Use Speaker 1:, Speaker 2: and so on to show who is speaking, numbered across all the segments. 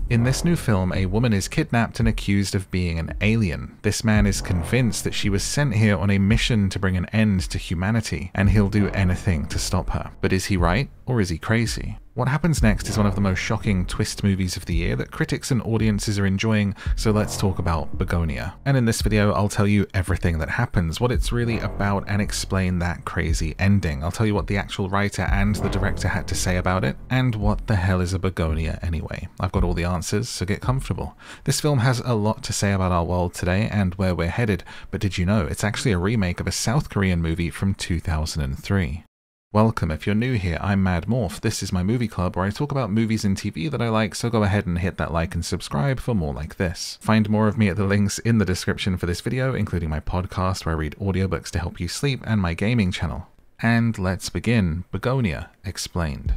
Speaker 1: In this new film, a woman is kidnapped and accused of being an alien. This man is convinced that she was sent here on a mission to bring an end to humanity, and he'll do anything to stop her. But is he right, or is he crazy? What happens next is one of the most shocking twist movies of the year that critics and audiences are enjoying, so let's talk about Begonia. And in this video, I'll tell you everything that happens, what it's really about, and explain that crazy ending. I'll tell you what the actual writer and the director had to say about it, and what the hell is a Begonia anyway. I've got all the answers, so get comfortable. This film has a lot to say about our world today and where we're headed, but did you know it's actually a remake of a South Korean movie from 2003? Welcome, if you're new here, I'm MadMorph. This is my movie club where I talk about movies and TV that I like, so go ahead and hit that like and subscribe for more like this. Find more of me at the links in the description for this video, including my podcast where I read audiobooks to help you sleep, and my gaming channel. And let's begin. Begonia Explained.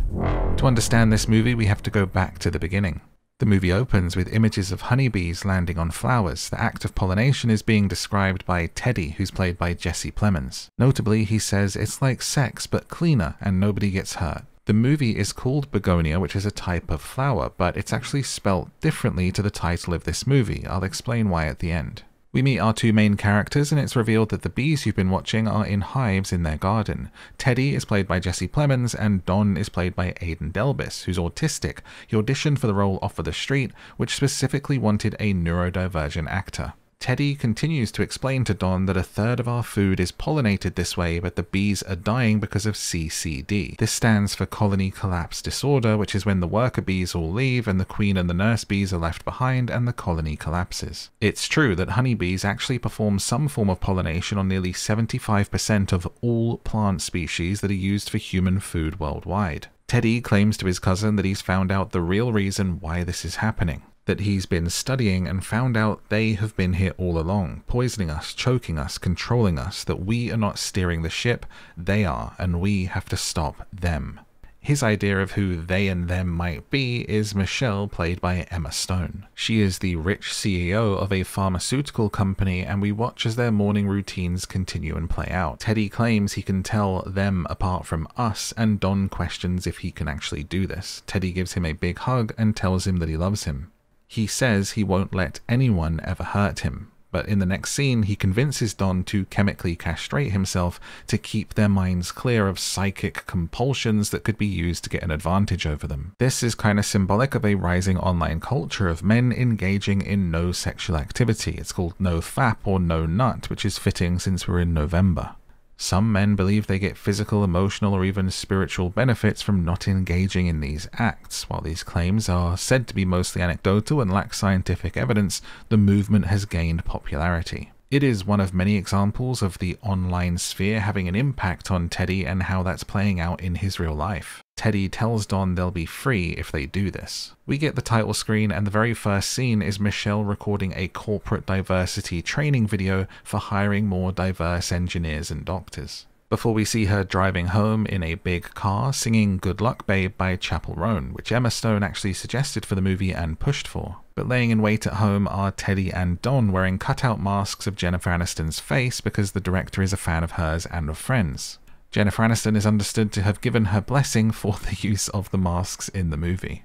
Speaker 1: To understand this movie, we have to go back to the beginning. The movie opens with images of honeybees landing on flowers. The act of pollination is being described by Teddy, who's played by Jesse Plemons. Notably, he says it's like sex but cleaner and nobody gets hurt. The movie is called Begonia, which is a type of flower, but it's actually spelt differently to the title of this movie. I'll explain why at the end. We meet our two main characters, and it's revealed that the bees you've been watching are in hives in their garden. Teddy is played by Jesse Plemons, and Don is played by Aidan Delbis, who's autistic. He auditioned for the role Off of the Street, which specifically wanted a neurodivergent actor. Teddy continues to explain to Don that a third of our food is pollinated this way, but the bees are dying because of CCD. This stands for colony collapse disorder, which is when the worker bees all leave and the queen and the nurse bees are left behind and the colony collapses. It's true that honeybees actually perform some form of pollination on nearly 75% of all plant species that are used for human food worldwide. Teddy claims to his cousin that he's found out the real reason why this is happening. That he's been studying and found out they have been here all along, poisoning us, choking us, controlling us, that we are not steering the ship, they are, and we have to stop them. His idea of who they and them might be is Michelle, played by Emma Stone. She is the rich CEO of a pharmaceutical company, and we watch as their morning routines continue and play out. Teddy claims he can tell them apart from us, and Don questions if he can actually do this. Teddy gives him a big hug and tells him that he loves him. He says he won't let anyone ever hurt him, but in the next scene he convinces Don to chemically castrate himself to keep their minds clear of psychic compulsions that could be used to get an advantage over them. This is kind of symbolic of a rising online culture of men engaging in no sexual activity. It's called no fap or no nut, which is fitting since we're in November. Some men believe they get physical, emotional, or even spiritual benefits from not engaging in these acts. While these claims are said to be mostly anecdotal and lack scientific evidence, the movement has gained popularity. It is one of many examples of the online sphere having an impact on Teddy and how that's playing out in his real life. Teddy tells Don they'll be free if they do this. We get the title screen, and the very first scene is Michelle recording a corporate diversity training video for hiring more diverse engineers and doctors. Before we see her driving home in a big car singing Good Luck Babe by Chappell Roan, which Emma Stone actually suggested for the movie and pushed for. But laying in wait at home are Teddy and Don wearing cutout masks of Jennifer Aniston's face because the director is a fan of hers and of Friends. Jennifer Aniston is understood to have given her blessing for the use of the masks in the movie.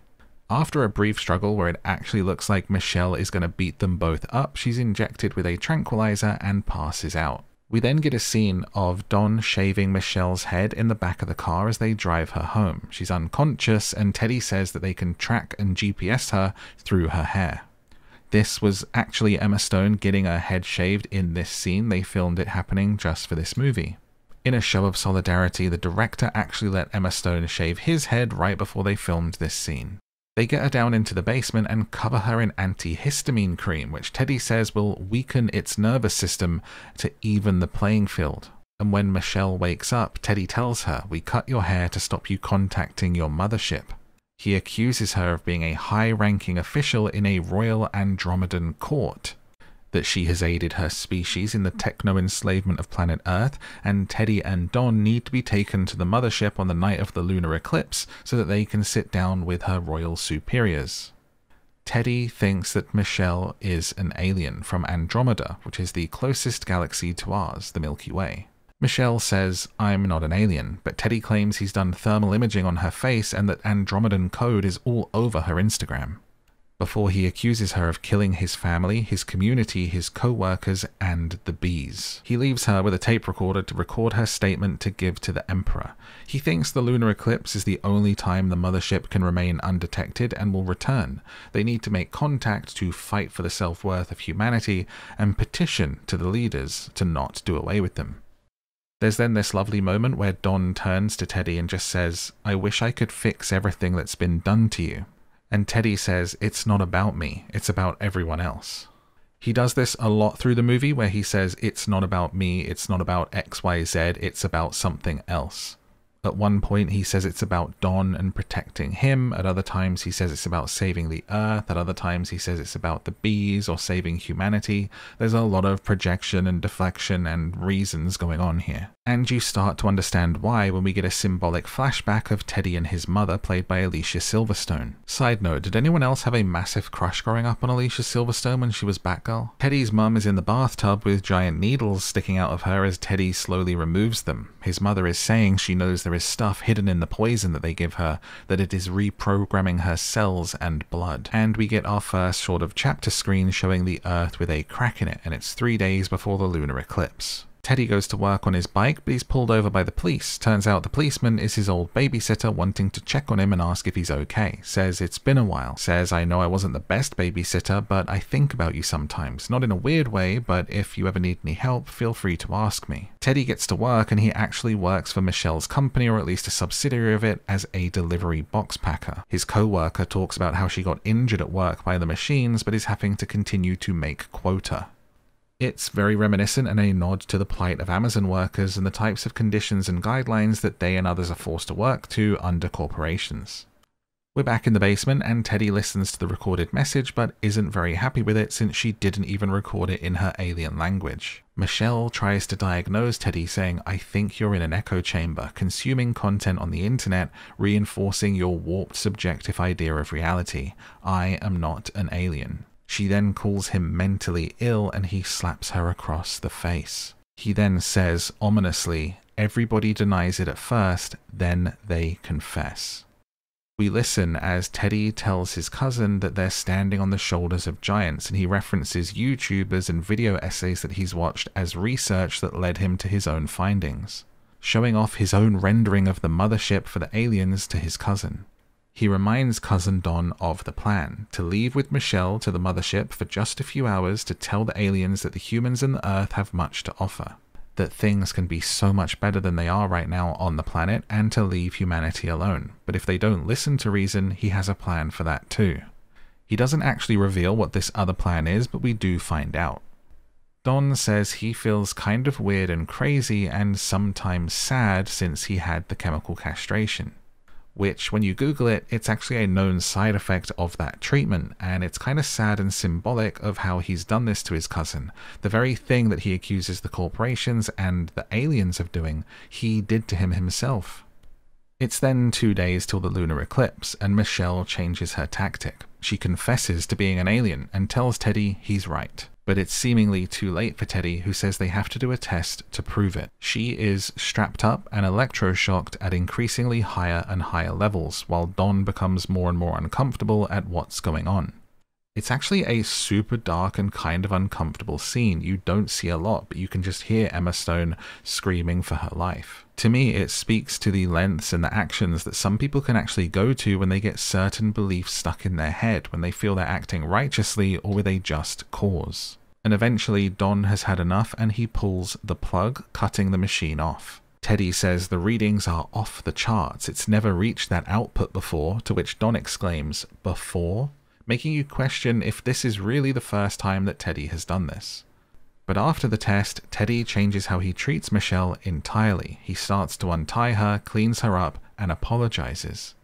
Speaker 1: After a brief struggle where it actually looks like Michelle is going to beat them both up, she's injected with a tranquilizer and passes out. We then get a scene of Don shaving Michelle's head in the back of the car as they drive her home. She's unconscious, and Teddy says that they can track and GPS her through her hair. This was actually Emma Stone getting her head shaved in this scene. They filmed it happening just for this movie. In a show of solidarity, the director actually let Emma Stone shave his head right before they filmed this scene. They get her down into the basement and cover her in antihistamine cream, which Teddy says will weaken its nervous system to even the playing field. And when Michelle wakes up, Teddy tells her, "We cut your hair to stop you contacting your mothership." He accuses her of being a high-ranking official in a royal Andromedan court, that she has aided her species in the techno-enslavement of planet Earth, and Teddy and Don need to be taken to the mothership on the night of the lunar eclipse so that they can sit down with her royal superiors. Teddy thinks that Michelle is an alien from Andromeda, which is the closest galaxy to ours, the Milky Way. Michelle says, "I'm not an alien," but Teddy claims he's done thermal imaging on her face and that Andromedan code is all over her Instagram. before he accuses her of killing his family, his community, his co-workers, and the bees. He leaves her with a tape recorder to record her statement to give to the Emperor. He thinks the lunar eclipse is the only time the mothership can remain undetected and will return. They need to make contact to fight for the self-worth of humanity and petition to the leaders to not do away with them. There's then this lovely moment where Don turns to Teddy and just says, "I wish I could fix everything that's been done to you." And Teddy says, "It's not about me, it's about everyone else." He does this a lot through the movie where he says, "It's not about me, it's not about XYZ, it's about something else." At one point he says it's about Don and protecting him, at other times he says it's about saving the Earth, at other times he says it's about the bees or saving humanity. There's a lot of projection and deflection and reasons going on here. And you start to understand why when we get a symbolic flashback of Teddy and his mother, played by Alicia Silverstone. Side note, did anyone else have a massive crush growing up on Alicia Silverstone when she was Batgirl? Teddy's mum is in the bathtub with giant needles sticking out of her as Teddy slowly removes them. His mother is saying she knows there is stuff hidden in the poison that they give her, that it is reprogramming her cells and blood. And we get our first sort of chapter screen showing the Earth with a crack in it, and it's 3 days before the lunar eclipse. Teddy goes to work on his bike, but he's pulled over by the police. Turns out the policeman is his old babysitter wanting to check on him and ask if he's okay. Says it's been a while. Says, "I know I wasn't the best babysitter, but I think about you sometimes. Not in a weird way, but if you ever need any help, feel free to ask me." Teddy gets to work, and he actually works for Michelle's company, or at least a subsidiary of it, as a delivery box packer. His co-worker talks about how she got injured at work by the machines, but is having to continue to make quota. It's very reminiscent and a nod to the plight of Amazon workers and the types of conditions and guidelines that they and others are forced to work to under corporations. We're back in the basement, and Teddy listens to the recorded message but isn't very happy with it since she didn't even record it in her alien language. Michelle tries to diagnose Teddy, saying, "I think you're in an echo chamber, consuming content on the internet, reinforcing your warped subjective idea of reality. I am not an alien." She then calls him mentally ill, and he slaps her across the face. He then says, ominously, "Everybody denies it at first, then they confess." We listen as Teddy tells his cousin that they're standing on the shoulders of giants, and he references YouTubers and video essays that he's watched as research that led him to his own findings, showing off his own rendering of the mothership for the aliens to his cousin. He reminds cousin Don of the plan, to leave with Michelle to the mothership for just a few hours to tell the aliens that the humans and the Earth have much to offer, that things can be so much better than they are right now on the planet, and to leave humanity alone. But if they don't listen to reason, he has a plan for that too. He doesn't actually reveal what this other plan is, but we do find out. Don says he feels kind of weird and crazy and sometimes sad since he had the chemical castration. Which, when you Google it, it's actually a known side effect of that treatment, and it's kind of sad and symbolic of how he's done this to his cousin. The very thing that he accuses the corporations and the aliens of doing, he did to him himself. It's then 2 days till the lunar eclipse, and Michelle changes her tactic. She confesses to being an alien and tells Teddy he's right. But it's seemingly too late for Teddy, who says they have to do a test to prove it. She is strapped up and electroshocked at increasingly higher and higher levels, while Don becomes more and more uncomfortable at what's going on. It's actually a super dark and kind of uncomfortable scene. You don't see a lot, but you can just hear Emma Stone screaming for her life. To me, it speaks to the lengths and the actions that some people can actually go to when they get certain beliefs stuck in their head, when they feel they're acting righteously or with a just cause. And eventually, Don has had enough and he pulls the plug, cutting the machine off. Teddy says the readings are off the charts. It's never reached that output before, to which Don exclaims, "Before?" Making you question if this is really the first time that Teddy has done this. But after the test, Teddy changes how he treats Michelle entirely. He starts to untie her, cleans her up, and apologizes,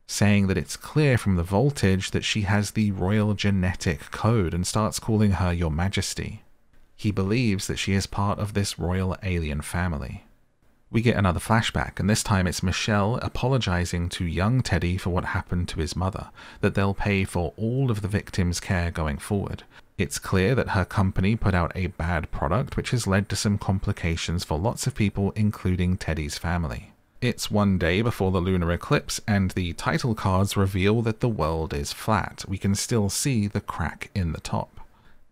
Speaker 1: saying that it's clear from the voltage that she has the royal genetic code, and starts calling her Your Majesty. He believes that she is part of this royal alien family. We get another flashback, and this time it's Michelle apologizing to young Teddy for what happened to his mother, that they'll pay for all of the victim's care going forward. It's clear that her company put out a bad product, which has led to some complications for lots of people, including Teddy's family. It's one day before the lunar eclipse, and the title cards reveal that the world is flat. We can still see the crack in the top.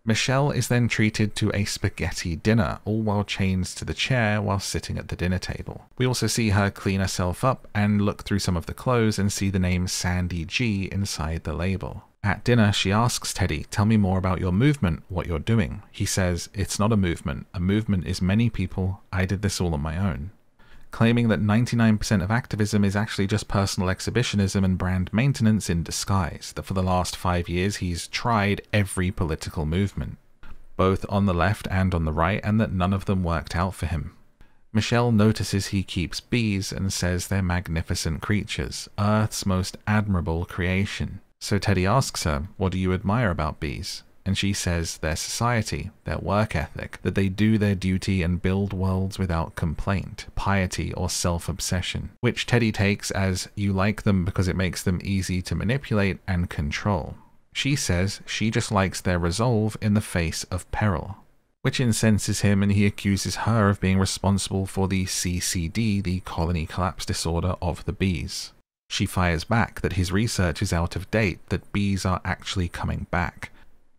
Speaker 1: Michelle is then treated to a spaghetti dinner, all while chained to the chair while sitting at the dinner table. We also see her clean herself up and look through some of the clothes and see the name Sandy G inside the label. At dinner, she asks Teddy, "Tell me more about your movement, what you're doing." He says, "It's not a movement. A movement is many people. I did this all on my own." Claiming that 99% of activism is actually just personal exhibitionism and brand maintenance in disguise, that for the last 5 years he's tried every political movement, both on the left and on the right, and that none of them worked out for him. Michelle notices he keeps bees and says they're magnificent creatures, Earth's most admirable creation. So Teddy asks her, "What do you admire about bees?" And she says their society, their work ethic, that they do their duty and build worlds without complaint, piety, or self-obsession, which Teddy takes as you like them because it makes them easy to manipulate and control. She says she just likes their resolve in the face of peril, which incenses him, and he accuses her of being responsible for the CCD, the colony collapse disorder of the bees. She fires back that his research is out of date, that bees are actually coming back.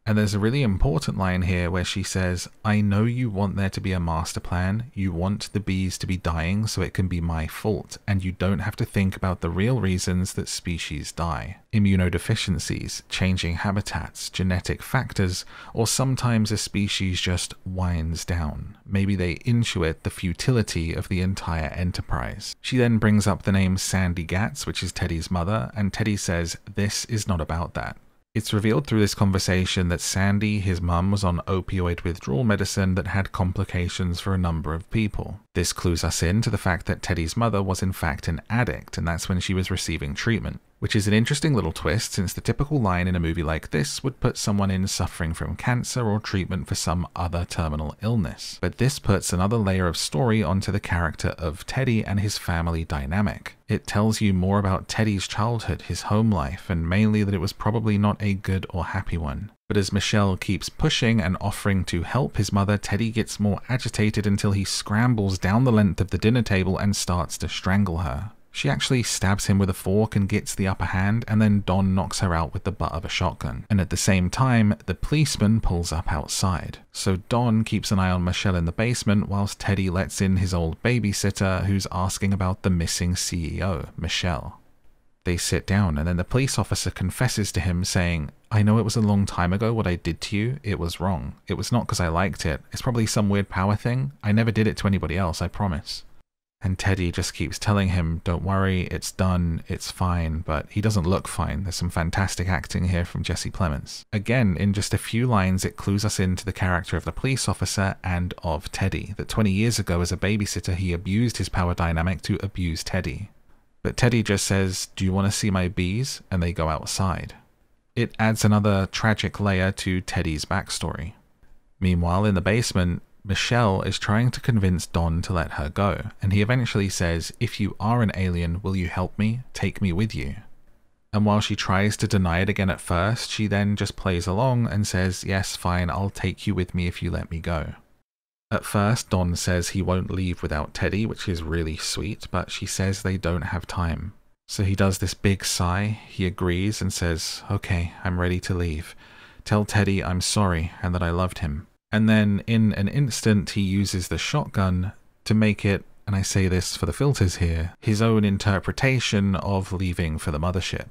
Speaker 1: And there's a really important line here where she says, "I know you want there to be a master plan. You want the bees to be dying so it can be my fault, and you don't have to think about the real reasons that species die. Immunodeficiencies, changing habitats, genetic factors, or sometimes a species just winds down. Maybe they intuit the futility of the entire enterprise." She then brings up the name Sandy Gatz, which is Teddy's mother, and Teddy says, "This is not about that." It's revealed through this conversation that Sandy, his mum, was on opioid withdrawal medicine that had complications for a number of people. This clues us in to the fact that Teddy's mother was in fact an addict, and that's when she was receiving treatment. Which is an interesting little twist, since the typical line in a movie like this would put someone in suffering from cancer or treatment for some other terminal illness. But this puts another layer of story onto the character of Teddy and his family dynamic. It tells you more about Teddy's childhood, his home life, and mainly that it was probably not a good or happy one. But as Michelle keeps pushing and offering to help his mother, Teddy gets more agitated until he scrambles down the length of the dinner table and starts to strangle her. She actually stabs him with a fork and gets the upper hand, and then Don knocks her out with the butt of a shotgun. And at the same time, the policeman pulls up outside. So Don keeps an eye on Michelle in the basement whilst Teddy lets in his old babysitter who's asking about the missing CEO, Michelle. They sit down, and then the police officer confesses to him saying, "I know it was a long time ago what I did to you. It was wrong. It was not because I liked it. It's probably some weird power thing. I never did it to anybody else, I promise." And Teddy just keeps telling him, "Don't worry, it's done, it's fine," but he doesn't look fine. There's some fantastic acting here from Jesse Plemons. Again, in just a few lines, it clues us into the character of the police officer and of Teddy, that 20 years ago as a babysitter he abused his power dynamic to abuse Teddy. But Teddy just says, "Do you want to see my bees?" and they go outside. It adds another tragic layer to Teddy's backstory. Meanwhile, in the basement, Michelle is trying to convince Don to let her go, and he eventually says, "If you are an alien, will you help me? Take me with you." And while she tries to deny it again at first, she then just plays along and says, "Yes, fine, I'll take you with me if you let me go." At first, Don says he won't leave without Teddy, which is really sweet, but she says they don't have time. So he does this big sigh, he agrees and says, "Okay, I'm ready to leave. Tell Teddy I'm sorry and that I loved him." And then, in an instant, he uses the shotgun to make it, and I say this for the filters here, his own interpretation of leaving for the mothership.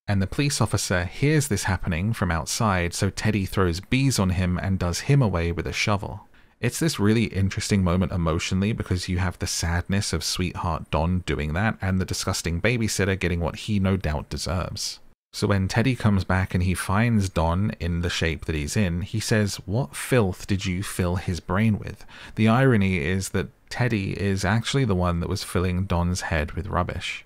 Speaker 1: And the police officer hears this happening from outside, so Teddy throws bees on him and does him away with a shovel. It's this really interesting moment emotionally because you have the sadness of sweetheart Don doing that and the disgusting babysitter getting what he no doubt deserves. So when Teddy comes back and he finds Don in the shape that he's in, he says, "What filth did you fill his brain with?" The irony is that Teddy is actually the one that was filling Don's head with rubbish.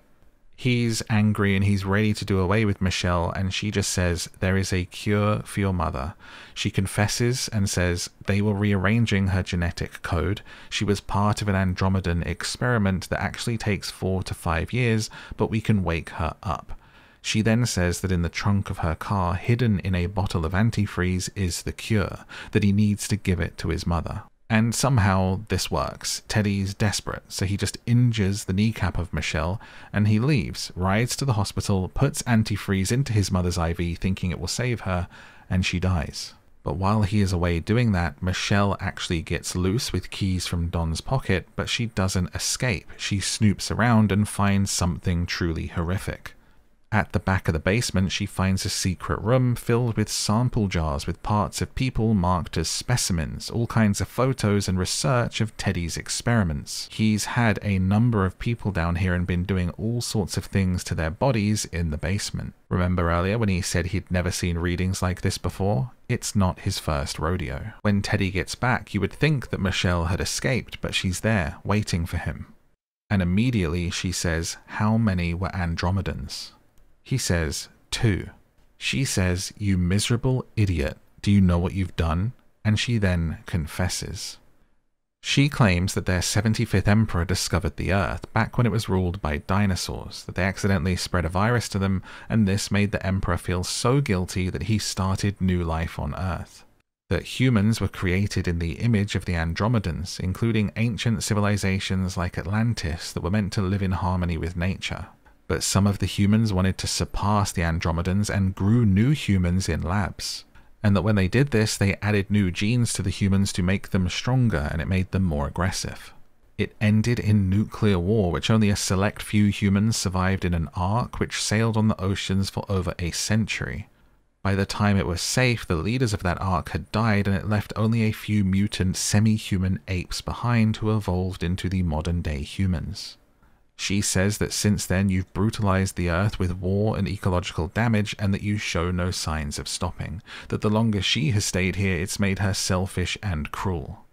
Speaker 1: He's angry and he's ready to do away with Michelle, and she just says, "There is a cure for your mother." She confesses and says they were rearranging her genetic code. She was part of an Andromedan experiment that actually takes 4 to 5 years, but we can wake her up. She then says that in the trunk of her car, hidden in a bottle of antifreeze, is the cure, that he needs to give it to his mother. And somehow this works. Teddy's desperate, so he just injures the kneecap of Michelle and he leaves, rides to the hospital, puts antifreeze into his mother's IV thinking it will save her, and she dies. But while he is away doing that, Michelle actually gets loose with keys from Don's pocket, but she doesn't escape. She snoops around and finds something truly horrific. At the back of the basement, she finds a secret room filled with sample jars with parts of people marked as specimens, all kinds of photos and research of Teddy's experiments. He's had a number of people down here and been doing all sorts of things to their bodies in the basement. Remember earlier when he said he'd never seen readings like this before? It's not his first rodeo. When Teddy gets back, you would think that Michelle had escaped, but she's there, waiting for him. And immediately she says, "How many were Andromedans?" He says, 2. She says, "You miserable idiot, do you know what you've done?" And she then confesses. She claims that their 75th emperor discovered the Earth back when it was ruled by dinosaurs, that they accidentally spread a virus to them, and this made the emperor feel so guilty that he started new life on Earth. That humans were created in the image of the Andromedans, including ancient civilizations like Atlantis that were meant to live in harmony with nature. But some of the humans wanted to surpass the Andromedans and grew new humans in labs. And that when they did this, they added new genes to the humans to make them stronger, and it made them more aggressive. It ended in nuclear war, which only a select few humans survived in an ark which sailed on the oceans for over a century. By the time it was safe, the leaders of that ark had died, and it left only a few mutant semi-human apes behind who evolved into the modern-day humans. She says that since then you've brutalized the Earth with war and ecological damage, and that you show no signs of stopping. That the longer she has stayed here, it's made her selfish and cruel.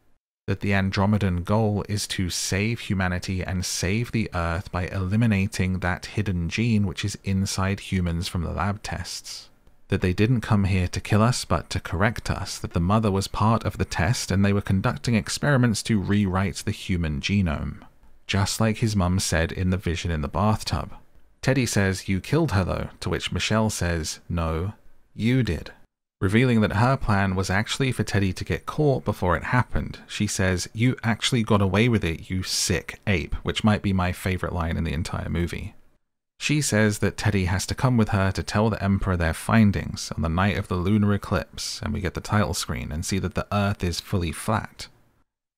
Speaker 1: That the Andromedan goal is to save humanity and save the Earth by eliminating that hidden gene which is inside humans from the lab tests. That they didn't come here to kill us, but to correct us. That the mother was part of the test, and they were conducting experiments to rewrite the human genome. Just like his mum said in the vision in the bathtub. Teddy says, "You killed her though," to which Michelle says, "No, you did." Revealing that her plan was actually for Teddy to get caught before it happened. She says, "You actually got away with it, you sick ape," which might be my favourite line in the entire movie. She says that Teddy has to come with her to tell the Emperor their findings on the night of the lunar eclipse, and we get the title screen and see that the Earth is fully flat.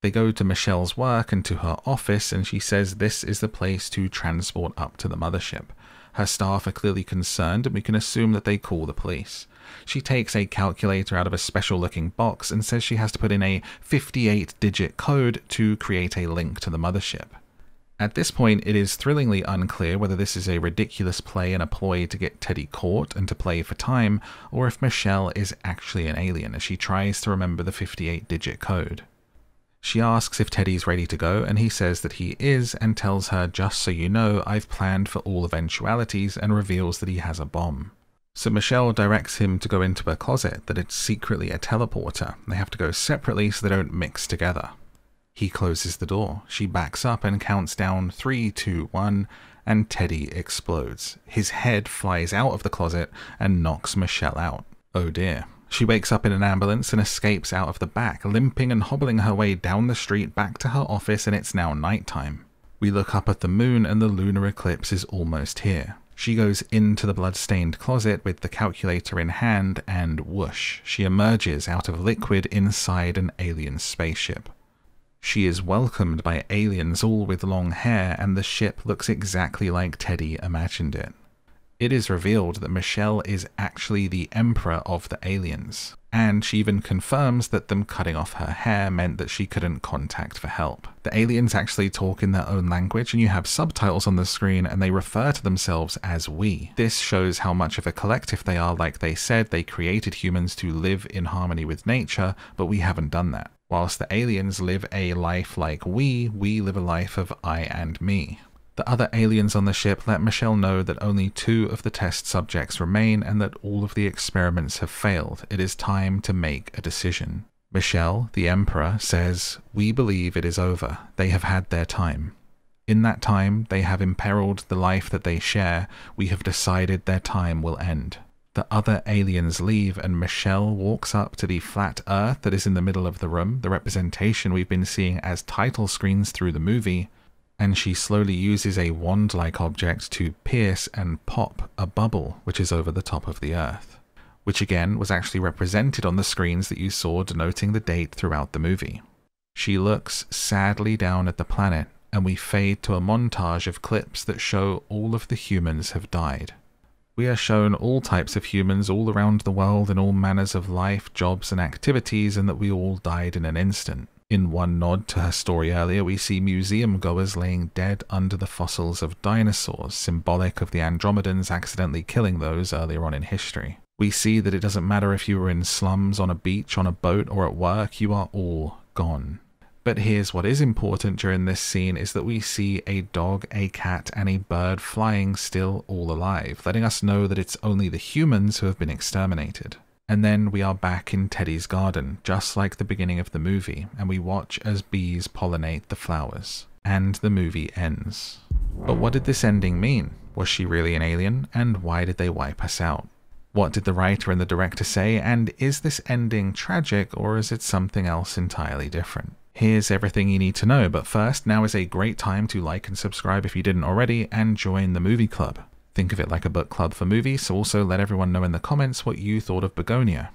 Speaker 1: They go to Michelle's work and to her office, and she says this is the place to transport up to the mothership. Her staff are clearly concerned, and we can assume that they call the police. She takes a calculator out of a special-looking box and says she has to put in a 58-digit code to create a link to the mothership. At this point, it is thrillingly unclear whether this is a ridiculous play and a ploy to get Teddy caught and to play for time, or if Michelle is actually an alien as she tries to remember the 58-digit code. She asks if Teddy's ready to go, and he says that he is, and tells her, "Just so you know, I've planned for all eventualities," and reveals that he has a bomb. So Michelle directs him to go into a closet, that it's secretly a teleporter. They have to go separately so they don't mix together. He closes the door. She backs up and counts down 3, 2, 1, and Teddy explodes. His head flies out of the closet and knocks Michelle out. Oh dear. She wakes up in an ambulance and escapes out of the back, limping and hobbling her way down the street back to her office, and it's now nighttime. We look up at the moon and the lunar eclipse is almost here. She goes into the blood-stained closet with the calculator in hand, and whoosh, she emerges out of liquid inside an alien spaceship. She is welcomed by aliens all with long hair, and the ship looks exactly like Teddy imagined it. It is revealed that Michelle is actually the emperor of the aliens, and she even confirms that them cutting off her hair meant that she couldn't contact for help. The aliens actually talk in their own language, and you have subtitles on the screen, and they refer to themselves as we. This shows how much of a collective they are. Like they said, they created humans to live in harmony with nature, but we haven't done that. Whilst the aliens live a life like we live a life of I and me. The other aliens on the ship let Michelle know that only 2 of the test subjects remain and that all of the experiments have failed. It is time to make a decision. Michelle, the Emperor, says, "We believe it is over. They have had their time. In that time, they have imperiled the life that they share. We have decided their time will end. The other aliens leave and Michelle walks up to the flat earth that is in the middle of the room, the representation we've been seeing as title screens through the movie, and she slowly uses a wand-like object to pierce and pop a bubble which is over the top of the earth, which again was actually represented on the screens that you saw denoting the date throughout the movie. She looks sadly down at the planet, and we fade to a montage of clips that show all of the humans have died. We are shown all types of humans all around the world in all manners of life, jobs and activities, and that we all died in an instant. In one nod to her story earlier, we see museum goers laying dead under the fossils of dinosaurs, symbolic of the Andromedans accidentally killing those earlier on in history. We see that it doesn't matter if you were in slums, on a beach, on a boat, or at work, you are all gone. But here's what is important during this scene is that we see a dog, a cat, and a bird flying still all alive, letting us know that it's only the humans who have been exterminated. And then we are back in Teddy's garden, just like the beginning of the movie, and we watch as bees pollinate the flowers. And the movie ends. But what did this ending mean? Was she really an alien? And why did they wipe us out? What did the writer and the director say? And is this ending tragic, or is it something else entirely different? Here's everything you need to know, but first, now is a great time to like and subscribe if you didn't already, and join the movie club. Think of it like a book club for movies, so also let everyone know in the comments what you thought of Begonia.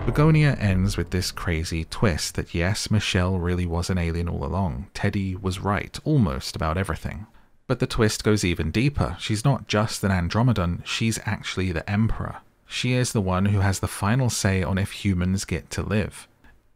Speaker 1: Begonia ends with this crazy twist that yes, Michelle really was an alien all along. Teddy was right, almost, about everything. But the twist goes even deeper. She's not just an Andromedan, she's actually the Emperor. She is the one who has the final say on if humans get to live.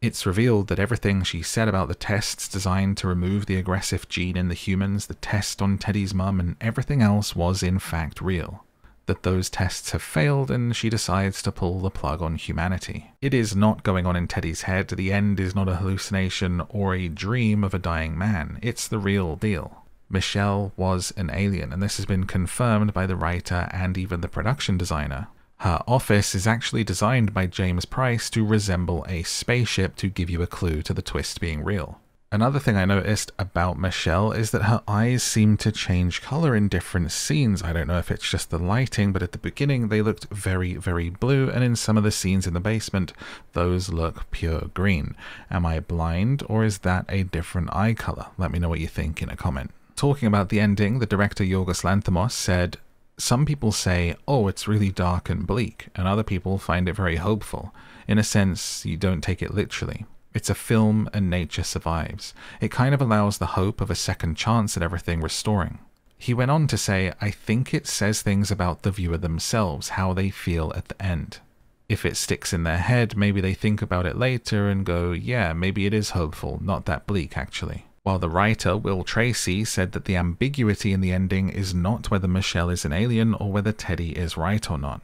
Speaker 1: It's revealed that everything she said about the tests designed to remove the aggressive gene in the humans, the test on Teddy's mum, and everything else was in fact real. That those tests have failed and she decides to pull the plug on humanity. It is not going on in Teddy's head. The end is not a hallucination or a dream of a dying man. It's the real deal. Michelle was an alien, and this has been confirmed by the writer and even the production designer. Her office is actually designed by James Price to resemble a spaceship to give you a clue to the twist being real. Another thing I noticed about Michelle is that her eyes seem to change color in different scenes. I don't know if it's just the lighting, but at the beginning they looked very, very blue, and in some of the scenes in the basement, those look pure green. Am I blind, or is that a different eye color? Let me know what you think in a comment. Talking about the ending, the director Yorgos Lanthimos said, "Some people say, oh, it's really dark and bleak, and other people find it very hopeful. In a sense, you don't take it literally. It's a film and nature survives. It kind of allows the hope of a second chance at everything restoring." He went on to say, "I think it says things about the viewer themselves, how they feel at the end. If it sticks in their head, maybe they think about it later and go, yeah, maybe it is hopeful, not that bleak actually." While the writer, Will Tracy, said that the ambiguity in the ending is not whether Michelle is an alien or whether Teddy is right or not.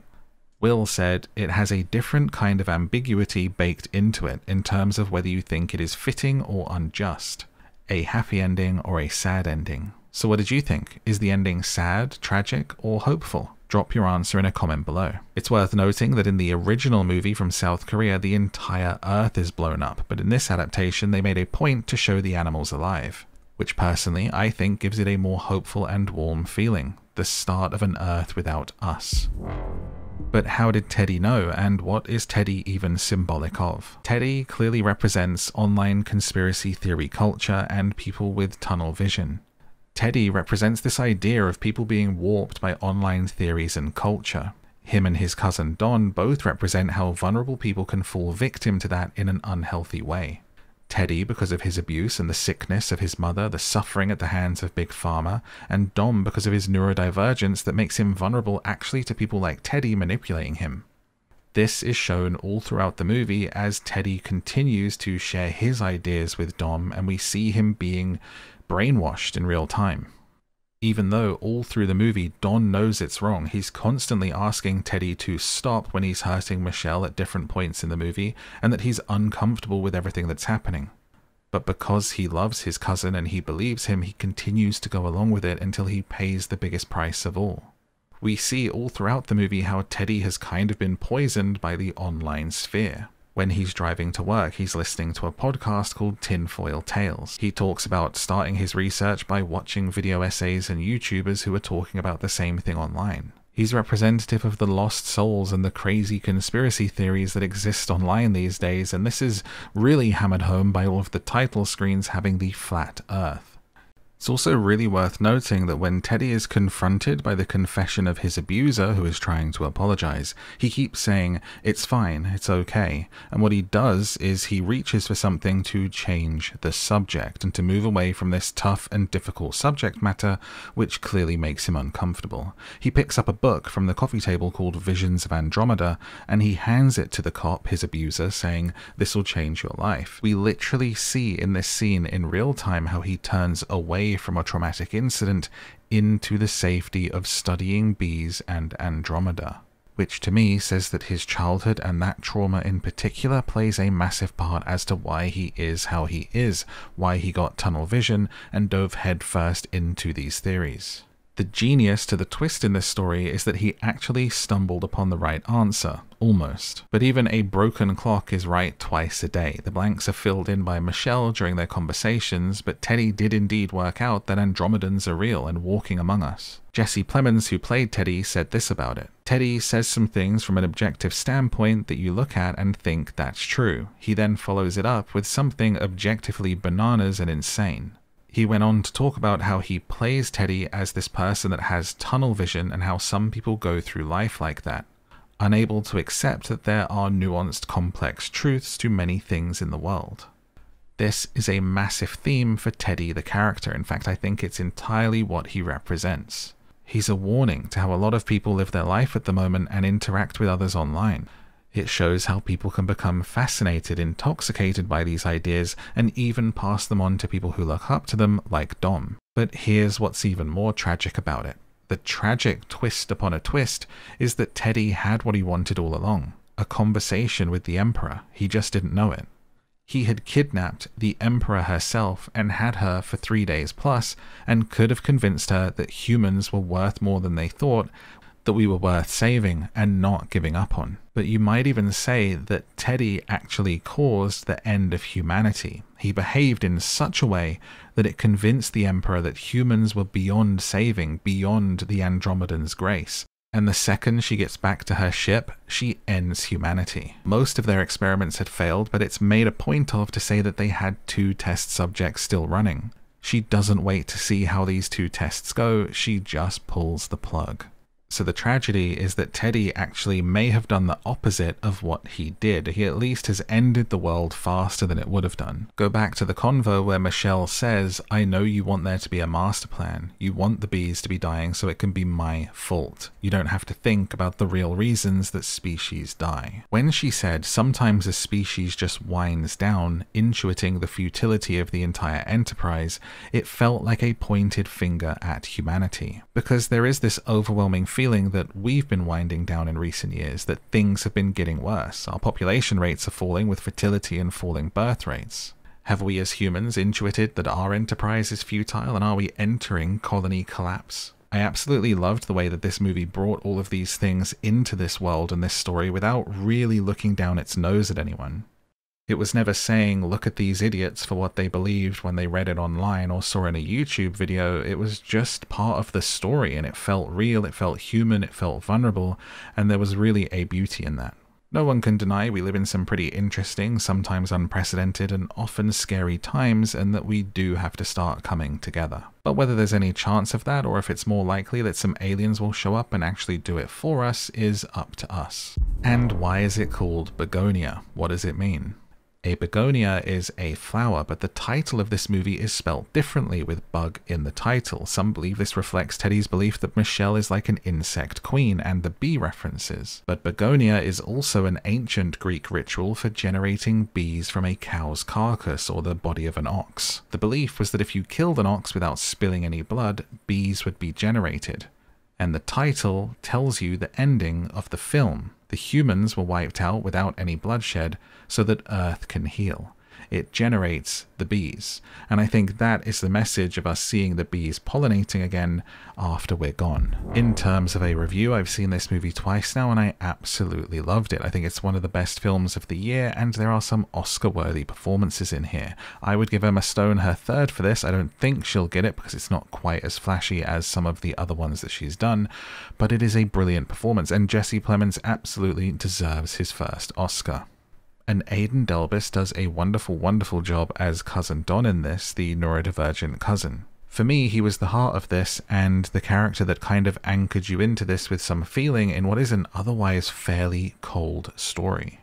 Speaker 1: Will said it has a different kind of ambiguity baked into it in terms of whether you think it is fitting or unjust, a happy ending or a sad ending. So what did you think? Is the ending sad, tragic, or hopeful? Drop your answer in a comment below. It's worth noting that in the original movie from South Korea, the entire Earth is blown up, but in this adaptation they made a point to show the animals alive, which personally I think gives it a more hopeful and warm feeling, the start of an Earth without us. But how did Teddy know, and what is Teddy even symbolic of? Teddy clearly represents online conspiracy theory culture and people with tunnel vision. Teddy represents this idea of people being warped by online theories and culture. Him and his cousin Don both represent how vulnerable people can fall victim to that in an unhealthy way. Teddy because of his abuse and the sickness of his mother, the suffering at the hands of Big Pharma, and Dom because of his neurodivergence that makes him vulnerable actually to people like Teddy manipulating him. This is shown all throughout the movie as Teddy continues to share his ideas with Dom, and we see him being brainwashed in real time. Even though all through the movie Don knows it's wrong, he's constantly asking Teddy to stop when he's hurting Michelle at different points in the movie, and that he's uncomfortable with everything that's happening. But because he loves his cousin and he believes him, he continues to go along with it until he pays the biggest price of all. We see all throughout the movie how Teddy has kind of been poisoned by the online sphere. When he's driving to work, he's listening to a podcast called Tinfoil Tales. He talks about starting his research by watching video essays and YouTubers who are talking about the same thing online. He's representative of the lost souls and the crazy conspiracy theories that exist online these days, and this is really hammered home by all of the title screens having the flat Earth. It's also really worth noting that when Teddy is confronted by the confession of his abuser, who is trying to apologize, he keeps saying, "It's fine, it's okay." And what he does is he reaches for something to change the subject and to move away from this tough and difficult subject matter, which clearly makes him uncomfortable. He picks up a book from the coffee table called Visions of Andromeda, and he hands it to the cop, his abuser, saying, "This will change your life." We literally see in this scene in real time how he turns away from a traumatic incident into the safety of studying bees and Andromeda, which to me says that his childhood and that trauma in particular plays a massive part as to why he is how he is, why he got tunnel vision and dove headfirst into these theories. The genius to the twist in this story is that he actually stumbled upon the right answer, almost. But even a broken clock is right twice a day. The blanks are filled in by Michelle during their conversations, but Teddy did indeed work out that Andromedans are real and walking among us. Jesse Plemons, who played Teddy, said this about it. Teddy says some things from an objective standpoint that you look at and think that's true. He then follows it up with something objectively bananas and insane. He went on to talk about how he plays Teddy as this person that has tunnel vision and how some people go through life like that, unable to accept that there are nuanced, complex truths to many things in the world. This is a massive theme for Teddy the character. In fact, I think it's entirely what he represents. He's a warning to how a lot of people live their life at the moment and interact with others online. It shows how people can become fascinated, intoxicated by these ideas, and even pass them on to people who look up to them, like Dom. But here's what's even more tragic about it. The tragic twist upon a twist is that Teddy had what he wanted all along, a conversation with the Emperor. He just didn't know it. He had kidnapped the Emperor herself and had her for 3 days plus, and could have convinced her that humans were worth more than they thought, that we were worth saving and not giving up on. But you might even say that Teddy actually caused the end of humanity. He behaved in such a way that it convinced the Emperor that humans were beyond saving, beyond the Andromedan's grace. And the second she gets back to her ship, she ends humanity. Most of their experiments had failed, but it's made a point of to say that they had 2 test subjects still running. She doesn't wait to see how these 2 tests go, she just pulls the plug. So the tragedy is that Teddy actually may have done the opposite of what he did. He at least has ended the world faster than it would have done. Go back to the convo where Michelle says, "I know you want there to be a master plan. You want the bees to be dying so it can be my fault. You don't have to think about the real reasons that species die." When she said, "Sometimes a species just winds down," intuiting the futility of the entire enterprise, it felt like a pointed finger at humanity. Because there is this overwhelming feeling that we've been winding down in recent years, that things have been getting worse. Our population rates are falling with fertility and falling birth rates. Have we as humans intuited that our enterprise is futile, and are we entering colony collapse? I absolutely loved the way that this movie brought all of these things into this world and this story without really looking down its nose at anyone. It was never saying, "Look at these idiots," for what they believed when they read it online or saw in a YouTube video. It was just part of the story, and it felt real, it felt human, it felt vulnerable, and there was really a beauty in that. No one can deny we live in some pretty interesting, sometimes unprecedented, and often scary times, and that we do have to start coming together. But whether there's any chance of that, or if it's more likely that some aliens will show up and actually do it for us, is up to us. And why is it called Begonia? What does it mean? A begonia is a flower, but the title of this movie is spelt differently with bug in the title. Some believe this reflects Teddy's belief that Michelle is like an insect queen and the bee references. But begonia is also an ancient Greek ritual for generating bees from a cow's carcass or the body of an ox. The belief was that if you killed an ox without spilling any blood, bees would be generated. And the title tells you the ending of the film. The humans were wiped out without any bloodshed so that Earth can heal. it generates the bees. And I think that is the message of us seeing the bees pollinating again after we're gone. In terms of a review, I've seen this movie twice now and I absolutely loved it. I think it's one of the best films of the year, and there are some Oscar-worthy performances in here. I would give Emma Stone her third for this. I don't think she'll get it because it's not quite as flashy as some of the other ones that she's done, but it is a brilliant performance, and Jesse Plemons absolutely deserves his first Oscar. And Aidan Delbus does a wonderful, wonderful job as Cousin Don in this, the neurodivergent cousin. For me, he was the heart of this and the character that kind of anchored you into this with some feeling in what is an otherwise fairly cold story.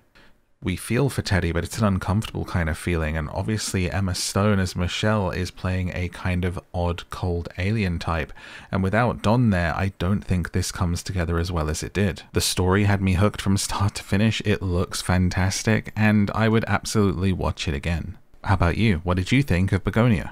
Speaker 1: We feel for Teddy, but it's an uncomfortable kind of feeling, and obviously Emma Stone as Michelle is playing a kind of odd, cold alien type, and without Don there, I don't think this comes together as well as it did. The story had me hooked from start to finish, it looks fantastic, and I would absolutely watch it again. How about you? What did you think of Begonia?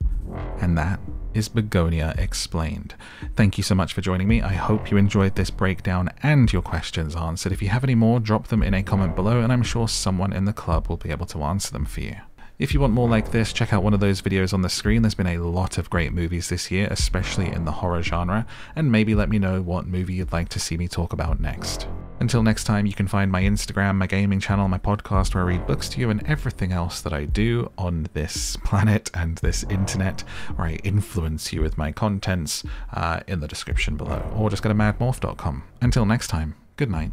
Speaker 1: And that is Begonia Explained. Thank you so much for joining me. I hope you enjoyed this breakdown and your questions answered. If you have any more, drop them in a comment below and I'm sure someone in the club will be able to answer them for you. If you want more like this, check out one of those videos on the screen. There's been a lot of great movies this year, especially in the horror genre, and maybe let me know what movie you'd like to see me talk about next. Until next time, you can find my Instagram, my gaming channel, my podcast where I read books to you, and everything else that I do on this planet and this internet, where I influence you with my contents, in the description below, or just go to madmorph.com. Until next time, good night.